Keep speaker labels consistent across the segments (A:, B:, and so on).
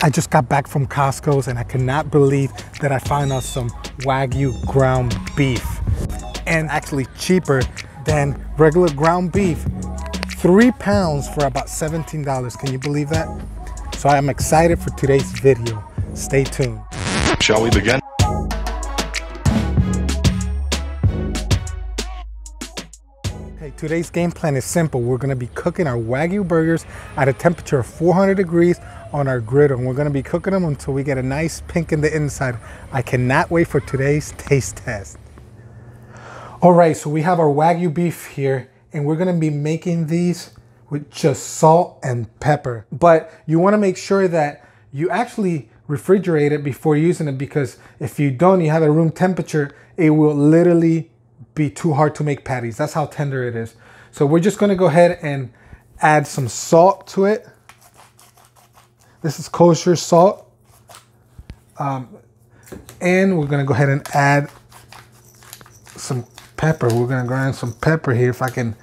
A: I just got back from Costco's and I cannot believe that I found out some Wagyu ground beef, and actually cheaper than regular ground beef. 3 pounds for about $17. Can you believe that? So I'm excited for today's video. Stay tuned.
B: Shall we begin?
A: Okay, today's game plan is simple. We're gonna be cooking our Wagyu burgers at a temperature of 400 degrees on our griddle. And we're gonna be cooking them until we get a nice pink in the inside. I cannot wait for today's taste test. All right, so we have our Wagyu beef here, and we're gonna be making these with just salt and pepper. But you wanna make sure that you actually refrigerate it before using it, because if you don't, you have it room temperature, it will literally be too hard to make patties. That's how tender it is. So we're just gonna go ahead and add some salt to it. This is kosher salt. And we're gonna go ahead and add some pepper. We're gonna grind some pepper here. If I can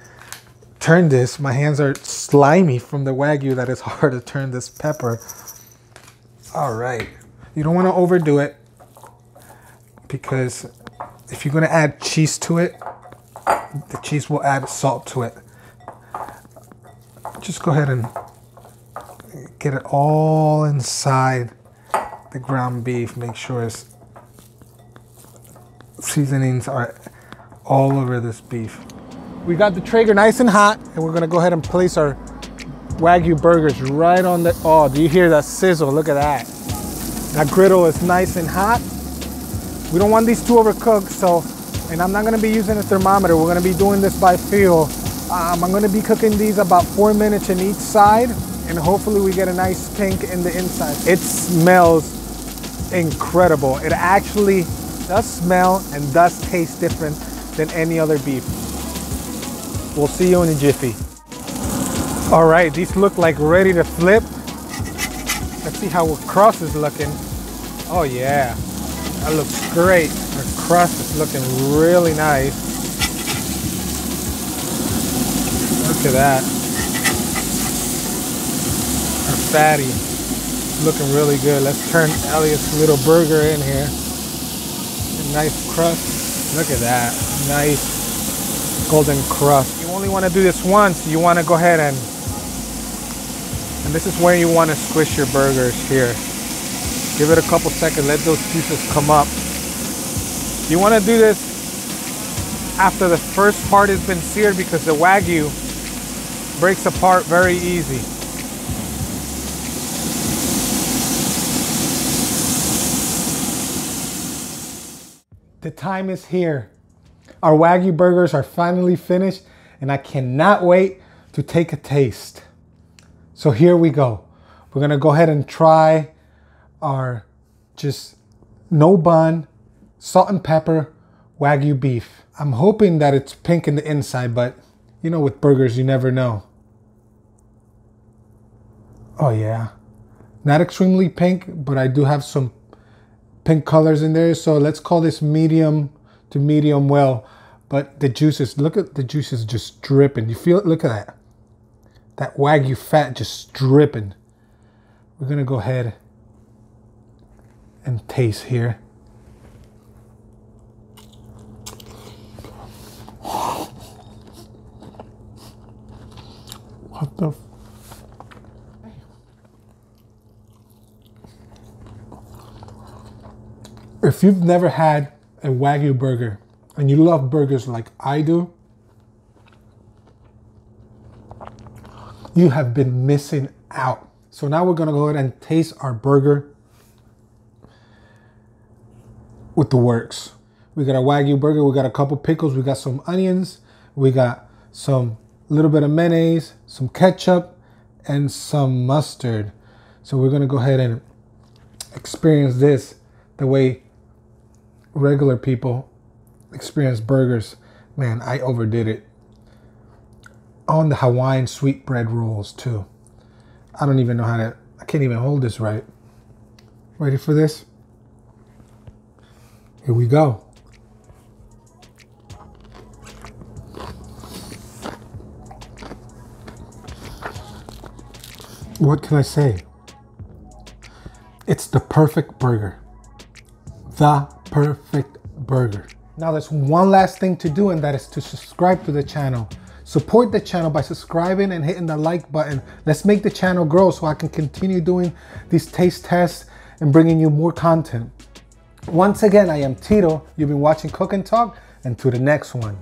A: turn this, my hands are slimy from the Wagyu that it's hard to turn this pepper. All right, you don't wanna overdo it, because if you're gonna add cheese to it, the cheese will add salt to it. Just go ahead and get it all inside the ground beef. Make sure its seasonings are all over this beef. We got the Traeger Nice and Hot, and we're gonna go ahead and place our Wagyu burgers right on the, oh, do you hear that sizzle? Look at that. That griddle is nice and hot. We don't want these to overcook, so, and I'm not gonna be using a thermometer. We're gonna be doing this by feel. I'm gonna be cooking these about 4 minutes in each side, and hopefully we get a nice pink in the inside. It smells incredible. It actually does smell and does taste different than any other beef. We'll see you in a jiffy. All right, these look like ready to flip. Let's see how Crust is looking. Oh yeah, that looks great. Our crust is looking really nice. Look at that. Our fatty looking really good. Let's turn Elliot's little burger in here. A nice crust. Look at that. Nice golden crust. You only want to do this once. You want to go ahead and this is where you want to squish your burgers here. Give it a couple seconds. Let those pieces come up. You want to do this after the first part has been seared, because the Wagyu breaks apart very easy. The time is here. Our Wagyu burgers are finally finished, and I cannot wait to take a taste. So here we go. We're gonna go ahead and try our just no bun, salt and pepper Wagyu beef. I'm hoping that it's pink in the inside, but you know, with burgers, you never know. Oh yeah, not extremely pink, but I do have some pink colors in there. So let's call this medium to medium well. But the juices, look at the juices just dripping. You feel it? Look at that. That Wagyu fat just dripping. We're gonna go ahead and taste here. What the? If you've never had a Wagyu burger and you love burgers like I do, you have been missing out. So now we're gonna go ahead and taste our burger with the works. We got a Wagyu burger, we got a couple pickles, we got some onions, we got some little bit of mayonnaise, some ketchup, and some mustard. So we're gonna go ahead and experience this the way regular people experience burgers. Man, I overdid it. On the Hawaiian sweetbread rolls too. I don't even know how to, I can't even hold this right. Ready for this? Here we go. What can I say? It's the perfect burger. The perfect burger. Now there's one last thing to do, and that is to subscribe to the channel. Support the channel by subscribing and hitting the like button. Let's make the channel grow so I can continue doing these taste tests and bringing you more content. Once again, I am Tito. You've been watching Cook and Talk, and to the next one.